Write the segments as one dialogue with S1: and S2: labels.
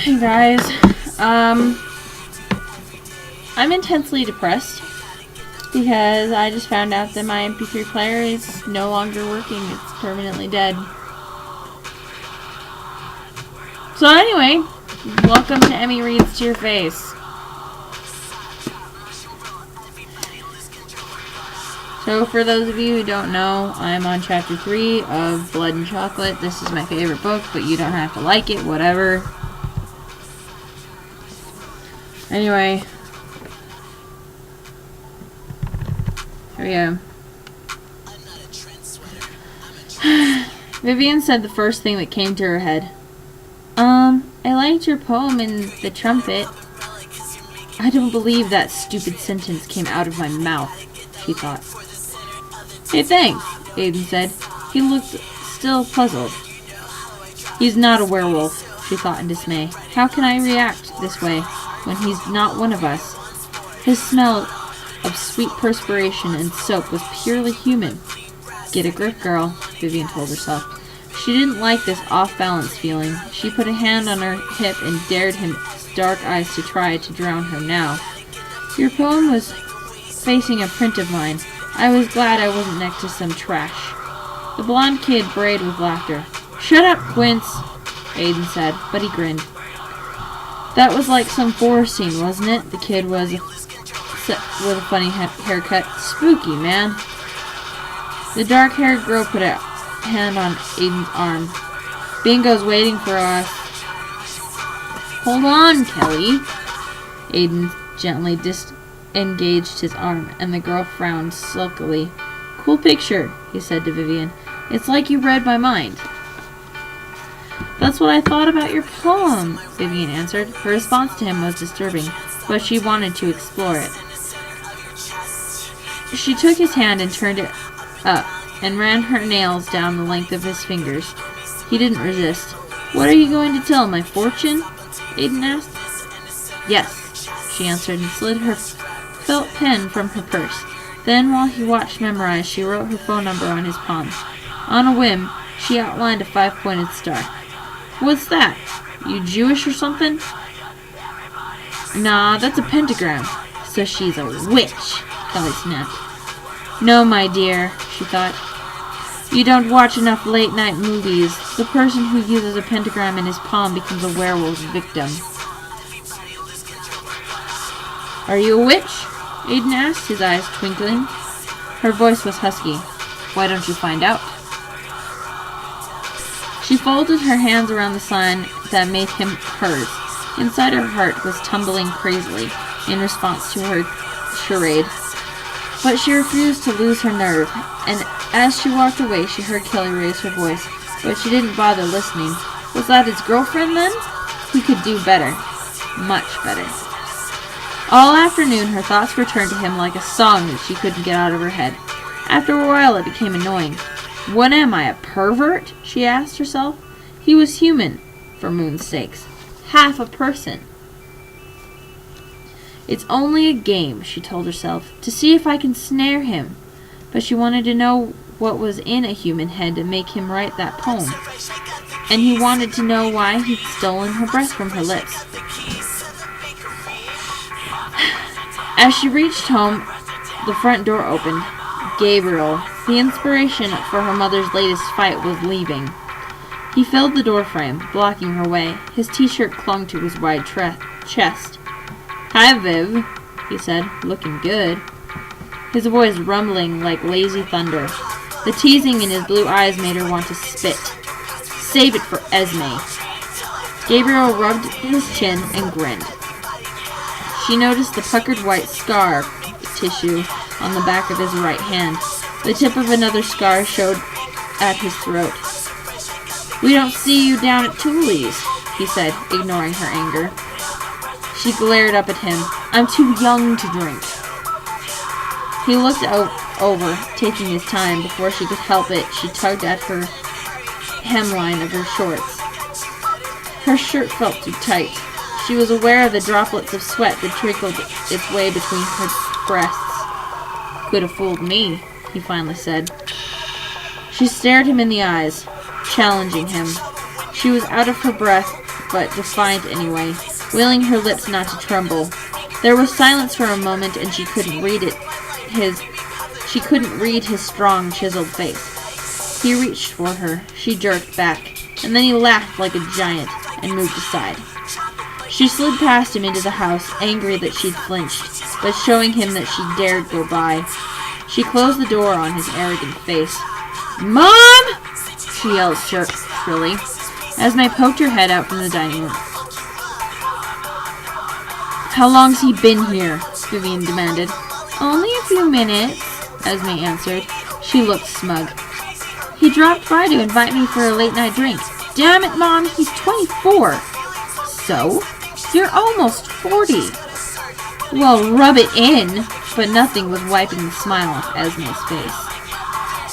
S1: Hey guys, I'm intensely depressed because I just found out that my MP3 player is no longer working. It's permanently dead. So anyway, welcome to Emmy Reads to Your Face. So for those of you who don't know, I'm on chapter 3 of Blood and Chocolate. This is my favorite book, but you don't have to like it, whatever. Anyway, here we go. Vivian said the first thing that came to her head. I liked your poem in The Trumpet. I don't believe that stupid sentence came out of my mouth, she thought. Hey, thanks, Aiden said. He looked still puzzled. He's not a werewolf, she thought in dismay. How can I react this way when he's not one of us? His smell of sweet perspiration and soap was purely human. Get a grip, girl, Vivian told herself. She didn't like this off-balance feeling. She put a hand on her hip and dared his dark eyes to try to drown her now. Your poem was facing a print of mine. I was glad I wasn't next to some trash. The blonde kid brayed with laughter. Shut up, Quince, Aiden said, but he grinned. That was like some forest scene, wasn't it? The kid was with a funny haircut. Spooky, man. The dark-haired girl put a hand on Aiden's arm. Bingo's waiting for us. Hold on, Kelly. Aiden gently disengaged his arm, and the girl frowned sulkily. Cool picture, he said to Vivian. It's like you read my mind. That's what I thought about your poem, Vivian answered. Her response to him was disturbing, but she wanted to explore it. She took his hand and turned it up, and ran her nails down the length of his fingers. He didn't resist. What are you going to tell, my fortune? Aiden asked. Yes, she answered, and slid her felt pen from her purse. Then, while he watched memorize, she wrote her phone number on his palm. On a whim, she outlined a 5-pointed star. What's that? You Jewish or something? Nah, that's a pentagram. So she's a witch, Kelly snapped. No, my dear, she thought. You don't watch enough late-night movies. The person who uses a pentagram in his palm becomes a werewolf's victim. Are you a witch? Aiden asked, his eyes twinkling. Her voice was husky. Why don't you find out? She folded her hands around the sign that made him hers. Inside her heart was tumbling crazily in response to her charade. But she refused to lose her nerve, and as she walked away, she heard Kelly raise her voice, but she didn't bother listening. Was that his girlfriend, then? He could do better. Much better. All afternoon, her thoughts returned to him like a song that she couldn't get out of her head. After a while, it became annoying. What am I, a pervert? She asked herself. He was human, for moon's sakes. Half a person. It's only a game, she told herself, to see if I can snare him. But she wanted to know what was in a human head to make him write that poem. And he wanted to know why he'd stolen her breath from her lips. As she reached home, the front door opened. Gabriel, the inspiration for her mother's latest fight, was leaving. He filled the doorframe, blocking her way. His t-shirt clung to his wide chest. Hi, Viv, he said, looking good. His voice rumbling like lazy thunder. The teasing in his blue eyes made her want to spit. Save it for Esme. Gabriel rubbed his chin and grinned. She noticed the puckered white scar tissue on the back of his right hand. The tip of another scar showed at his throat. We don't see you down at Tooley's, he said, ignoring her anger. She glared up at him. I'm too young to drink. He looked over, taking his time. Before she could help it, she tugged at her hemline of her shorts. Her shirt felt too tight. She was aware of the droplets of sweat that trickled its way between her breasts. Could have fooled me, he finally said. She stared him in the eyes, challenging him. She was out of her breath, but defiant anyway, willing her lips not to tremble. There was silence for a moment, and she couldn't read his strong, chiseled face. He reached for her. She jerked back, and then he laughed like a giant and moved aside. She slid past him into the house, angry that she'd flinched, but showing him that she dared go by. She closed the door on his arrogant face. "Mom!" she yelled shrilly. Esme poked her head out from the dining room. "How long's he been here?" Vivian demanded. "Only a few minutes," Esme answered. She looked smug. "He dropped by to invite me for a late-night drink." "Damn it, Mom, he's 24. "So? You're almost 40. "Well, rub it in." But nothing was wiping the smile off Esme's face.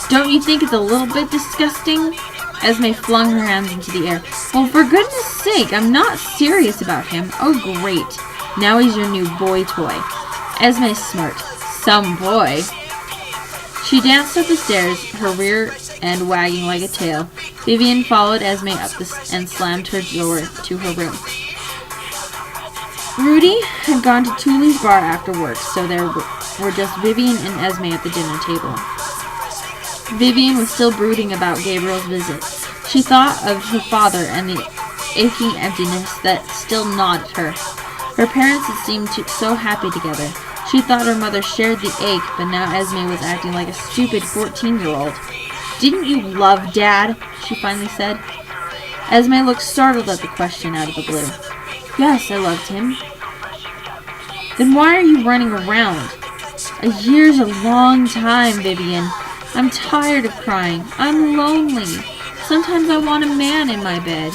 S1: "Don't you think it's a little bit disgusting?" Esme flung her hands into the air. "Well, for goodness sake, I'm not serious about him." "Oh, great. Now he's your new boy toy." Esme smirked. "Some boy." She danced up the stairs, her rear end wagging like a tail. Vivian followed Esme up and slammed her door to her room. Rudy had gone to Tully's bar after work, so there were just Vivian and Esme at the dinner table. Vivian was still brooding about Gabriel's visit. She thought of her father and the aching emptiness that still gnawed at her. Her parents had seemed so happy together. She thought her mother shared the ache, but now Esme was acting like a stupid 14-year-old. "Didn't you love Dad?" she finally said. Esme looked startled at the question out of the blue. "Yes, I loved him." "Then why are you running around?" "A year's a long time, Vivian. I'm tired of crying. I'm lonely. Sometimes I want a man in my bed."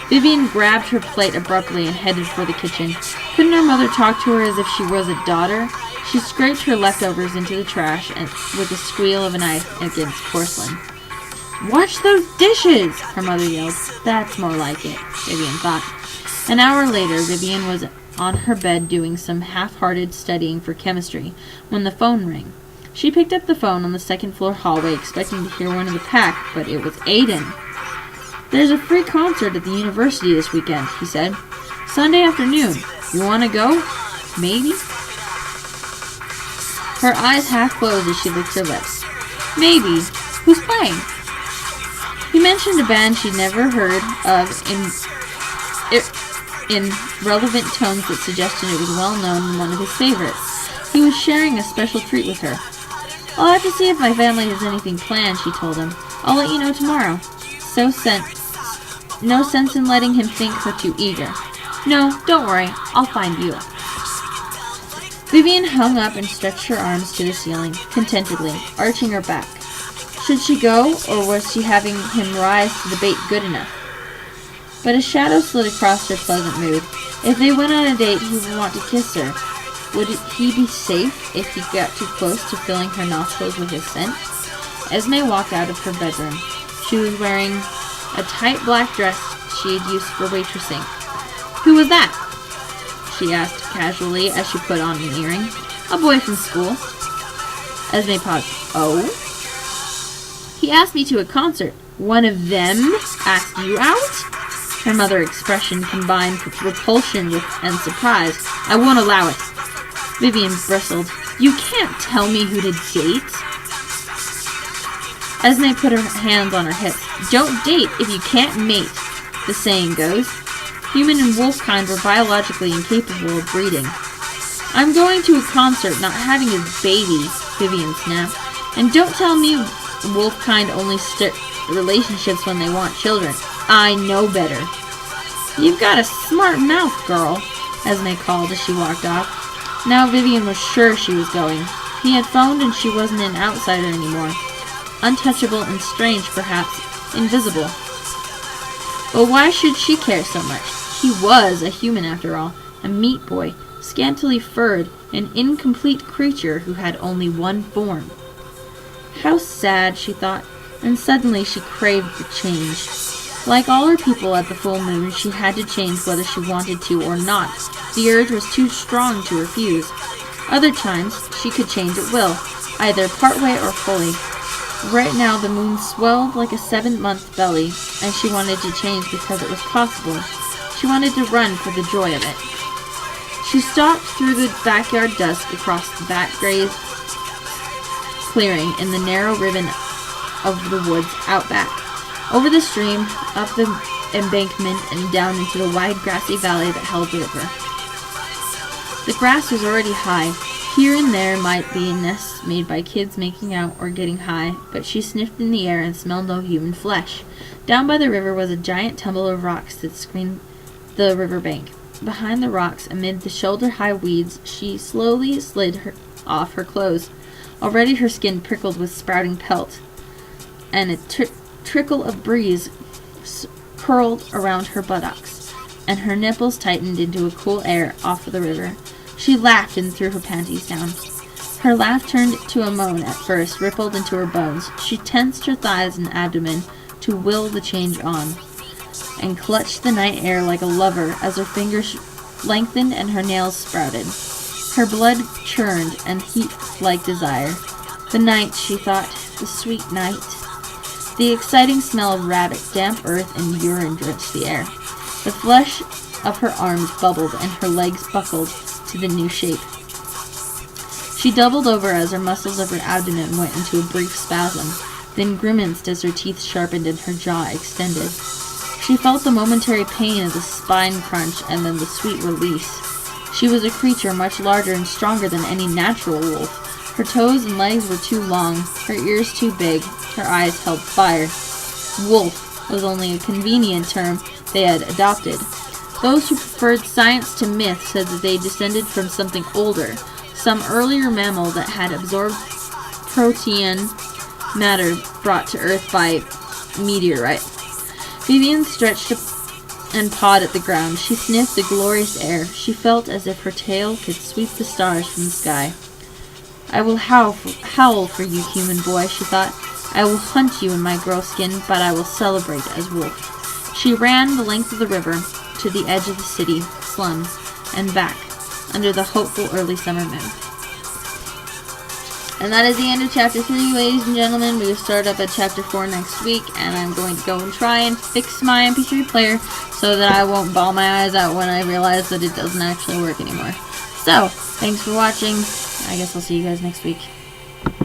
S1: Vivian grabbed her plate abruptly and headed for the kitchen. Couldn't her mother talk to her as if she was a daughter? She scraped her leftovers into the trash and with the squeal of a knife against porcelain. "Watch those dishes!" her mother yelled. That's more like it, Vivian thought. An hour later, Vivian was on her bed doing some half-hearted studying for chemistry when the phone rang. She picked up the phone on the second-floor hallway expecting to hear one of the pack, but it was Aiden. "There's a free concert at the university this weekend," he said. "Sunday afternoon. You want to go? Maybe?" Her eyes half closed as she licked her lips. "Maybe. Who's playing?" He mentioned a band she'd never heard of in relevant tones that suggested it was well known and one of his favorites. He was sharing a special treat with her. "I'll have to see if my family has anything planned," she told him. "I'll let you know tomorrow." No sense in letting him think her too eager. "No, don't worry. I'll find you." Vivian hung up and stretched her arms to the ceiling, contentedly, arching her back. Should she go, or was she having him rise to the bait good enough? But a shadow slid across her pleasant mood. If they went on a date, he would want to kiss her. Would he be safe if he got too close to filling her nostrils with his scent? Esme walked out of her bedroom. She was wearing a tight black dress she had used for waitressing. "Who was that?" she asked casually as she put on an earring. "A boy from school." Esme paused. "Oh?" "He asked me to a concert." "One of them asked you out?" Her mother's expression combined repulsion and surprise. "I won't allow it." Vivian bristled. "You can't tell me who to date." Esme put her hands on her hips. "Don't date if you can't mate, the saying goes." Human and wolf kind were biologically incapable of breeding. "I'm going to a concert, not having a baby," Vivian snapped. "And don't tell me wolf kind only start relationships when they want children. I know better." "You've got a smart mouth, girl," Esme called as she walked off. Now Vivian was sure she was going. He had phoned and she wasn't an outsider anymore. Untouchable and strange, perhaps. Invisible. But why should she care so much? He was a human after all. A meat boy, scantily furred, an incomplete creature who had only one form. How sad, she thought, and suddenly she craved the change. Like all her people at the full moon, she had to change whether she wanted to or not. The urge was too strong to refuse. Other times, she could change at will, either partway or fully. Right now the moon swelled like a 7-month belly, and she wanted to change because it was possible. She wanted to run for the joy of it. She stalked through the backyard dusk across the bat grazed clearing in the narrow ribbon of the woods out back, over the stream, up the embankment, and down into the wide grassy valley that held the river. The grass was already high. Here and there might be nests made by kids making out or getting high, but she sniffed in the air and smelled no human flesh. Down by the river was a giant tumble of rocks that screened the river bank. Behind the rocks, amid the shoulder-high weeds, she slowly slid off her clothes. Already her skin prickled with sprouting pelt, and a trickle of breeze curled around her buttocks, and her nipples tightened into a cool air off of the river. She laughed and threw her panties down. Her laugh turned to a moan at first, rippled into her bones. She tensed her thighs and abdomen to will the change on, and clutched the night air like a lover as her fingers lengthened and her nails sprouted. Her blood churned and heaped like desire. The night, she thought, the sweet night. The exciting smell of rabbit, damp earth, and urine drenched the air. The flesh of her arms bubbled and her legs buckled to the new shape. She doubled over as her muscles of her abdomen went into a brief spasm, then grimaced as her teeth sharpened and her jaw extended. She felt the momentary pain of the spine crunch and then the sweet release. She was a creature much larger and stronger than any natural wolf. Her toes and legs were too long, her ears too big, her eyes held fire. Wolf was only a convenient term they had adopted. Those who preferred science to myth said that they descended from something older, some earlier mammal that had absorbed protein matter brought to Earth by meteorite. Vivian stretched and pawed at the ground. She sniffed the glorious air. She felt as if her tail could sweep the stars from the sky. I will howl for you, human boy, she thought. I will hunt you in my girl skin, but I will celebrate as wolf. She ran the length of the river to the edge of the city slums and back under the hopeful early summer moon. And that is the end of Chapter 3, ladies and gentlemen. We will start up at Chapter 4 next week, and I'm going to go and try and fix my MP3 player so that I won't bawl my eyes out when I realize that it doesn't actually work anymore. So, thanks for watching. I guess I'll see you guys next week.